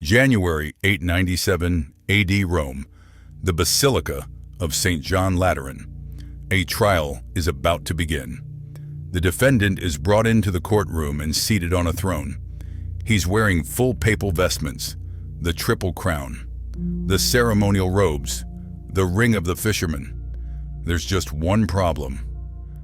January 897 AD Rome, the Basilica of St. John Lateran. A trial is about to begin. The defendant is brought into the courtroom and seated on a throne. He's wearing full papal vestments, the triple crown, the ceremonial robes, the ring of the fisherman. There's just one problem.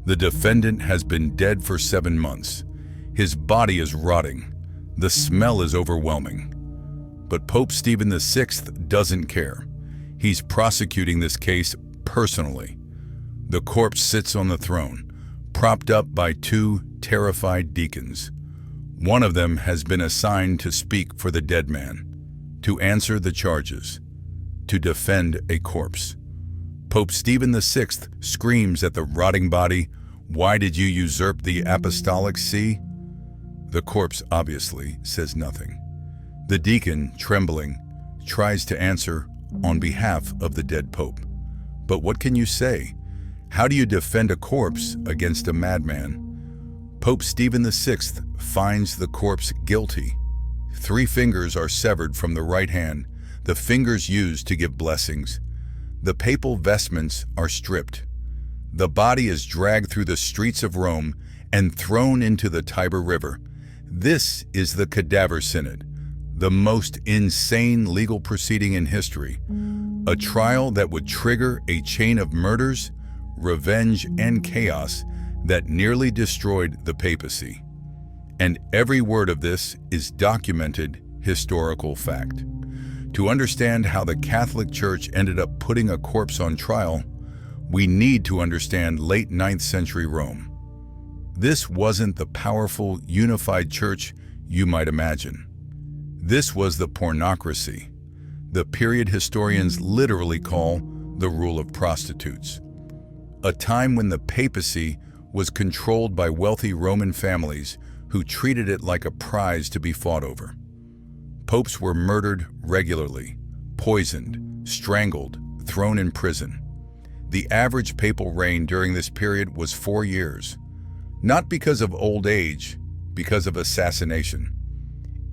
The defendant has been dead for 7 months. His body is rotting. The smell is overwhelming. But Pope Stephen VI doesn't care. He's prosecuting this case personally. The corpse sits on the throne, propped up by 2 terrified deacons. One of them has been assigned to speak for the dead man, to answer the charges, to defend a corpse. Pope Stephen VI screams at the rotting body, "Why did you usurp the apostolic see?" The corpse obviously says nothing. The deacon, trembling, tries to answer on behalf of the dead pope. But what can you say? How do you defend a corpse against a madman? Pope Stephen VI finds the corpse guilty. 3 fingers are severed from the right hand, the fingers used to give blessings. The papal vestments are stripped. The body is dragged through the streets of Rome and thrown into the Tiber River. This is the Cadaver Synod, the most insane legal proceeding in history. A trial that would trigger a chain of murders, revenge, and chaos that nearly destroyed the papacy. And every word of this is documented historical fact. To understand how the Catholic Church ended up putting a corpse on trial, we need to understand late 9th century Rome. This wasn't the powerful, unified church you might imagine. This was the Pornocracy, the period historians literally call the rule of prostitutes. A time when the papacy was controlled by wealthy Roman families who treated it like a prize to be fought over. Popes were murdered regularly, poisoned, strangled, thrown in prison. The average papal reign during this period was 4 years, not because of old age, because of assassination.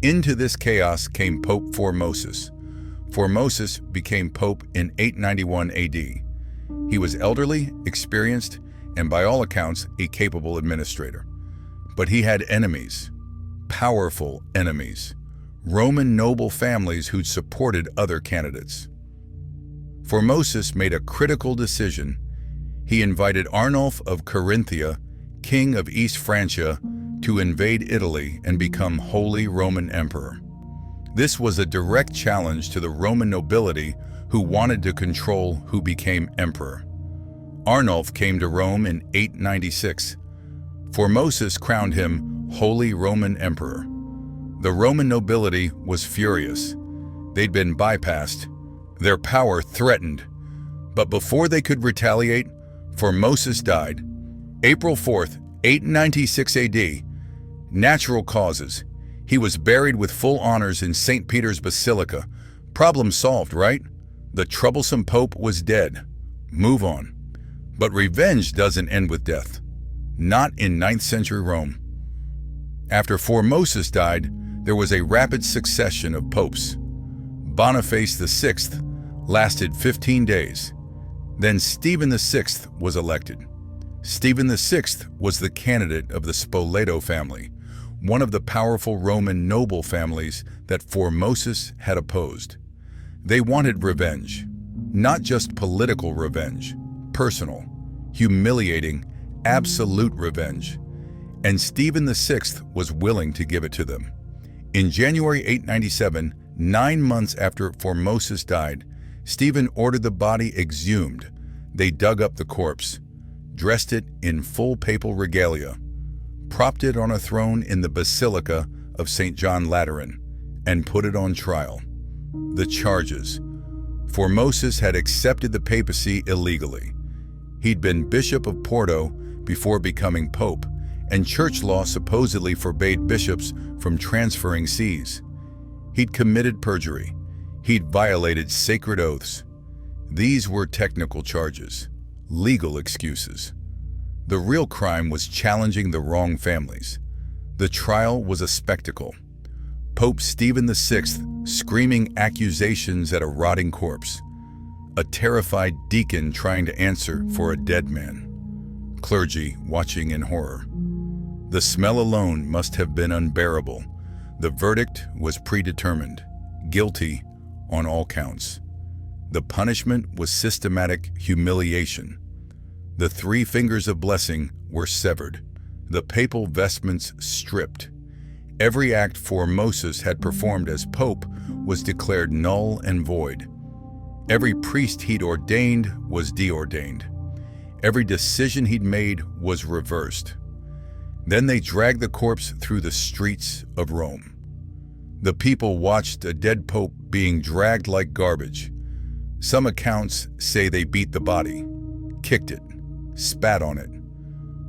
Into this chaos came Pope Formosus. Formosus became pope in 891 AD. He was elderly, experienced, and by all accounts, a capable administrator. But he had enemies, powerful enemies, Roman noble families who'd supported other candidates. Formosus made a critical decision. He invited Arnulf of Carinthia, king of East Francia, to invade Italy and become Holy Roman Emperor. This was a direct challenge to the Roman nobility who wanted to control who became emperor. Arnulf came to Rome in 896. Formosus crowned him Holy Roman Emperor. The Roman nobility was furious. They'd been bypassed, their power threatened. But before they could retaliate, Formosus died. April 4th, 896 AD. Natural causes. He was buried with full honors in St. Peter's Basilica. Problem solved, right? The troublesome pope was dead. Move on. But revenge doesn't end with death. Not in 9th century Rome. After Formosus died, there was a rapid succession of popes. Boniface VI lasted 15 days. Then Stephen VI was elected. Stephen VI was the candidate of the Spoleto family, one of the powerful Roman noble families that Formosus had opposed. They wanted revenge, not just political revenge, personal, humiliating, absolute revenge. And Stephen VI was willing to give it to them. In January 897, 9 months after Formosus died, Stephen ordered the body exhumed. They dug up the corpse, dressed it in full papal regalia, propped it on a throne in the Basilica of St. John Lateran, and put it on trial. The charges. Formosus had accepted the papacy illegally. He'd been Bishop of Porto before becoming pope, and church law supposedly forbade bishops from transferring sees. He'd committed perjury. He'd violated sacred oaths. These were technical charges, legal excuses. The real crime was challenging the wrong families. The trial was a spectacle. Pope Stephen VI screaming accusations at a rotting corpse. A terrified deacon trying to answer for a dead man. Clergy watching in horror. The smell alone must have been unbearable. The verdict was predetermined. Guilty on all counts. The punishment was systematic humiliation. The 3 fingers of blessing were severed. The papal vestments stripped. Every act Formosus had performed as pope was declared null and void. Every priest he'd ordained was deordained. Every decision he'd made was reversed. Then they dragged the corpse through the streets of Rome. The people watched a dead pope being dragged like garbage. Some accounts say they beat the body, kicked it, spat on it.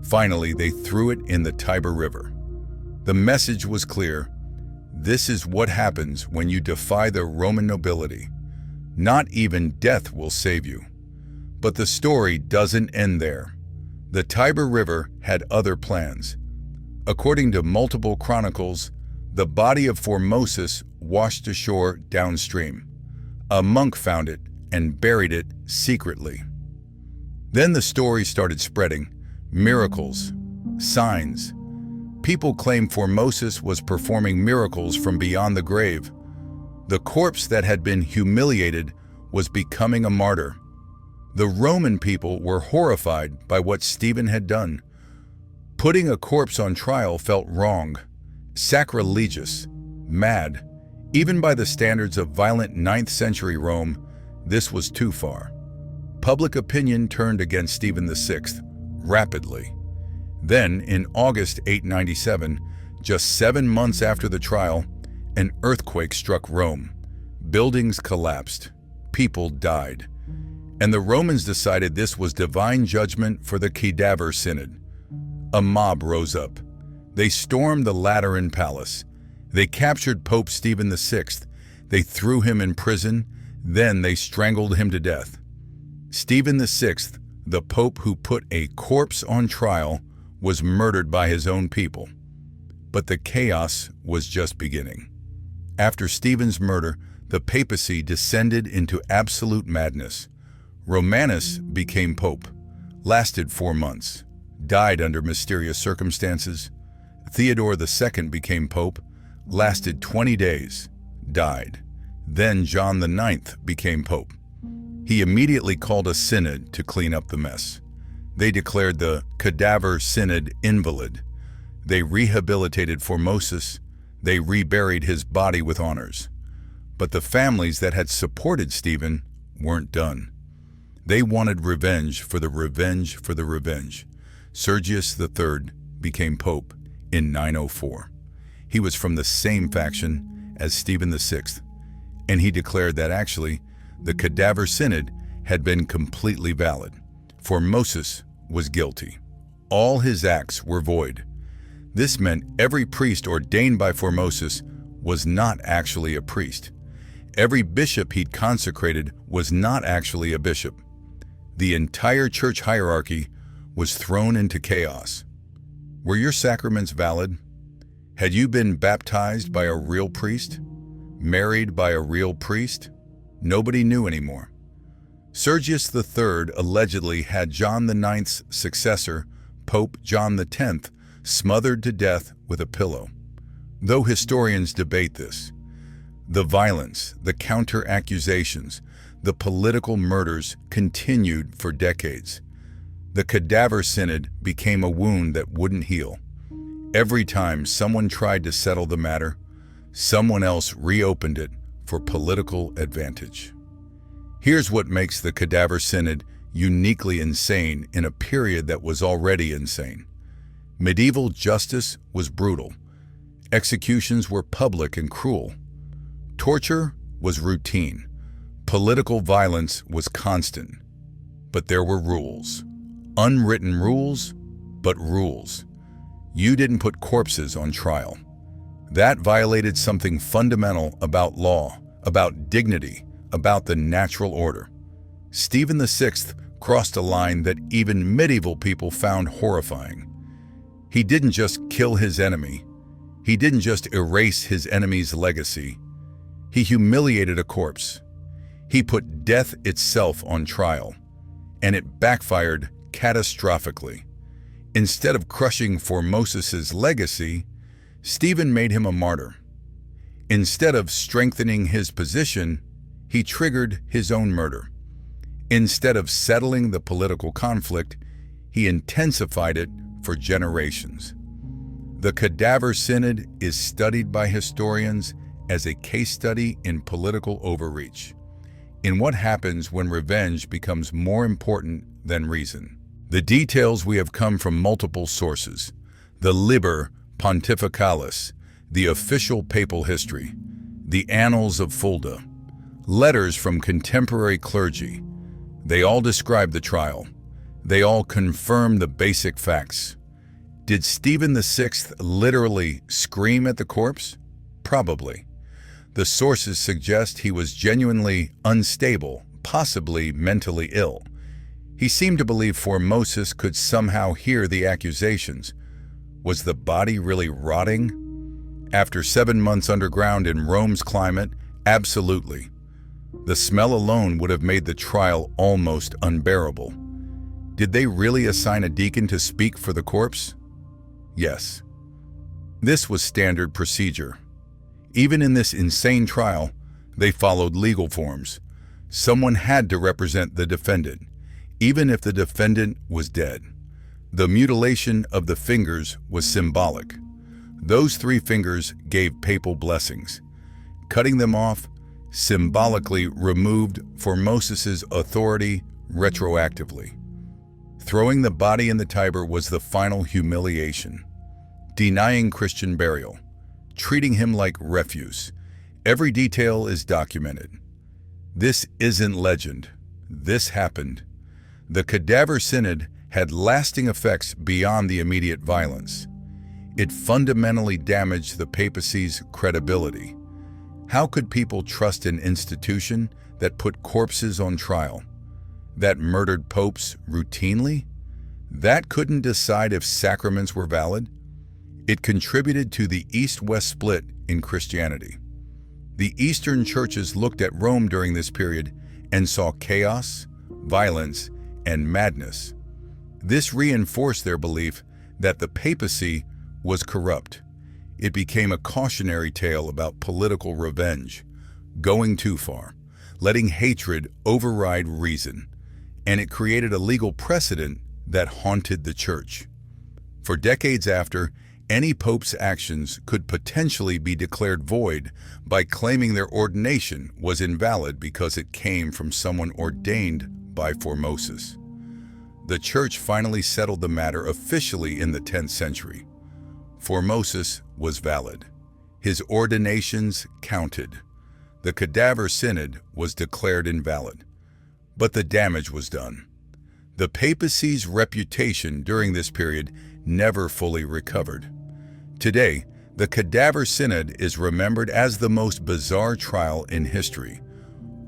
Finally, they threw it in the Tiber River. The message was clear. This is what happens when you defy the Roman nobility. Not even death will save you. But the story doesn't end there. The Tiber River had other plans. According to multiple chronicles, the body of Formosus washed ashore downstream. A monk found it and buried it secretly. Then the story started spreading. Miracles, signs. People claimed Formosus was performing miracles from beyond the grave. The corpse that had been humiliated was becoming a martyr. The Roman people were horrified by what Stephen had done. Putting a corpse on trial felt wrong, sacrilegious, mad. Even by the standards of violent 9th century Rome, this was too far. Public opinion turned against Stephen VI rapidly. Then, in August 897, just 7 months after the trial, an earthquake struck Rome. Buildings collapsed. People died. And the Romans decided this was divine judgment for the Cadaver Synod. A mob rose up. They stormed the Lateran palace. They captured Pope Stephen VI. They threw him in prison. Then they strangled him to death. Stephen VI, the pope who put a corpse on trial, was murdered by his own people. But the chaos was just beginning. After Stephen's murder, the papacy descended into absolute madness. Romanus became pope, lasted 4 months, died under mysterious circumstances. Theodore II became pope, lasted 20 days, died. Then John IX became pope. He immediately called a synod to clean up the mess. They declared the Cadaver Synod invalid. They rehabilitated Formosus. They reburied his body with honors. But the families that had supported Stephen weren't done. They wanted revenge for the revenge for the revenge. Sergius III became pope in 904. He was from the same faction as Stephen VI, and he declared that actually the Cadaver Synod had been completely valid. Formosus was guilty. All his acts were void. This meant every priest ordained by Formosus was not actually a priest. Every bishop he'd consecrated was not actually a bishop. The entire church hierarchy was thrown into chaos. Were your sacraments valid? Had you been baptized by a real priest? Married by a real priest? Nobody knew anymore. Sergius III allegedly had John IX's successor, Pope John X, smothered to death with a pillow. Though historians debate this, the violence, the counter-accusations, the political murders continued for decades. The Cadaver Synod became a wound that wouldn't heal. Every time someone tried to settle the matter, someone else reopened it for political advantage. Here's what makes the Cadaver Synod uniquely insane in a period that was already insane. Medieval justice was brutal. Executions were public and cruel. Torture was routine. Political violence was constant. But there were rules. Unwritten rules, but rules. You didn't put corpses on trial. That violated something fundamental about law, about dignity, about the natural order. Stephen VI crossed a line that even medieval people found horrifying. He didn't just kill his enemy, He didn't just erase his enemy's legacy, he humiliated a corpse. He put death itself on trial, and it backfired catastrophically. Instead of crushing Formosus's legacy, Stephen made him a martyr. Instead of strengthening his position, he triggered his own murder. Instead of settling the political conflict, he intensified it for generations. The Cadaver Synod is studied by historians as a case study in political overreach, in what happens when revenge becomes more important than reason. The details we have come from multiple sources: the Liber Pontificalis, the official papal history, the Annals of Fulda, letters from contemporary clergy. They all describe the trial. They all confirm the basic facts. Did Stephen VI literally scream at the corpse? Probably. The sources suggest he was genuinely unstable, possibly mentally ill. He seemed to believe Formosus could somehow hear the accusations. Was the body really rotting? After 7 months underground in Rome's climate, absolutely. The smell alone would have made the trial almost unbearable. Did they really assign a deacon to speak for the corpse? Yes. This was standard procedure. Even in this insane trial, they followed legal forms. Someone had to represent the defendant, even if the defendant was dead. The mutilation of the fingers was symbolic. Those 3 fingers gave papal blessings. Cutting them off symbolically removed Formosus's authority retroactively. Throwing the body in the Tiber was the final humiliation. Denying Christian burial, treating him like refuse. Every detail is documented. This isn't legend. This happened. The Cadaver Synod had lasting effects beyond the immediate violence. It fundamentally damaged the papacy's credibility. How could people trust an institution that put corpses on trial, that murdered popes routinely, that couldn't decide if sacraments were valid? It contributed to the East-West split in Christianity. The Eastern churches looked at Rome during this period and saw chaos, violence, and madness. This reinforced their belief that the papacy was corrupt. It became a cautionary tale about political revenge, going too far, letting hatred override reason, and it created a legal precedent that haunted the church. For decades after, any pope's actions could potentially be declared void by claiming their ordination was invalid because it came from someone ordained by Formosus. The church finally settled the matter officially in the 10th century. Formosus was valid. His ordinations counted. The Cadaver Synod was declared invalid. But the damage was done. The papacy's reputation during this period never fully recovered. Today, the Cadaver Synod is remembered as the most bizarre trial in history.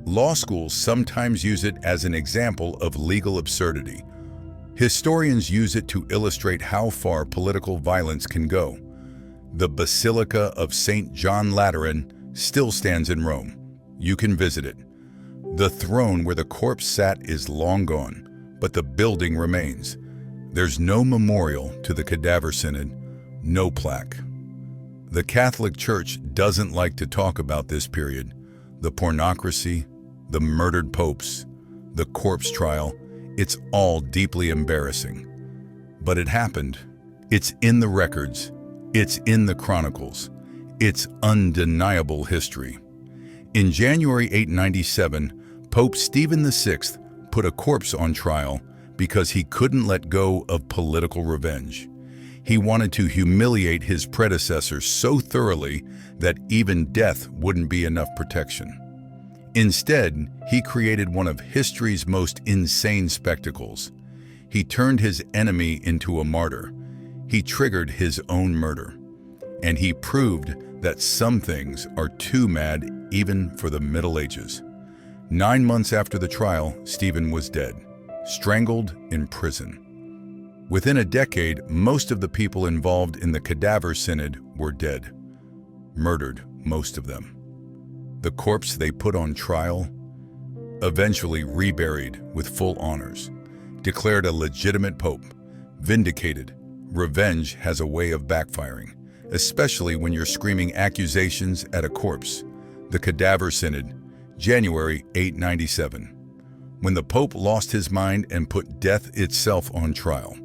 Law schools sometimes use it as an example of legal absurdity. Historians use it to illustrate how far political violence can go. The Basilica of St. John Lateran still stands in Rome. You can visit it. The throne where the corpse sat is long gone, but the building remains. There's no memorial to the Cadaver Synod, no plaque. The Catholic Church doesn't like to talk about this period. The Pornocracy, the murdered popes, the corpse trial, it's all deeply embarrassing. But it happened. It's in the records. It's in the chronicles. It's undeniable history. In January 897, Pope Stephen VI put a corpse on trial because he couldn't let go of political revenge. He wanted to humiliate his predecessor so thoroughly that even death wouldn't be enough protection. Instead, he created one of history's most insane spectacles. He turned his enemy into a martyr. He triggered his own murder. And he proved that some things are too mad even for the Middle Ages. 9 months after the trial, Stephen was dead, strangled in prison. Within a decade, most of the people involved in the Cadaver Synod were dead. Murdered, most of them. The corpse they put on trial, eventually reburied with full honors, declared a legitimate pope, vindicated. Revenge has a way of backfiring, especially when you're screaming accusations at a corpse. The Cadaver Synod, January 897, when the Pope lost his mind and put death itself on trial.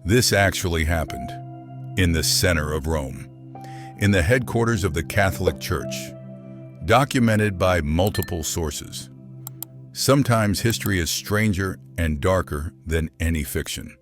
This actually happened in the center of Rome, in the headquarters of the Catholic Church, documented by multiple sources. Sometimes history is stranger and darker than any fiction.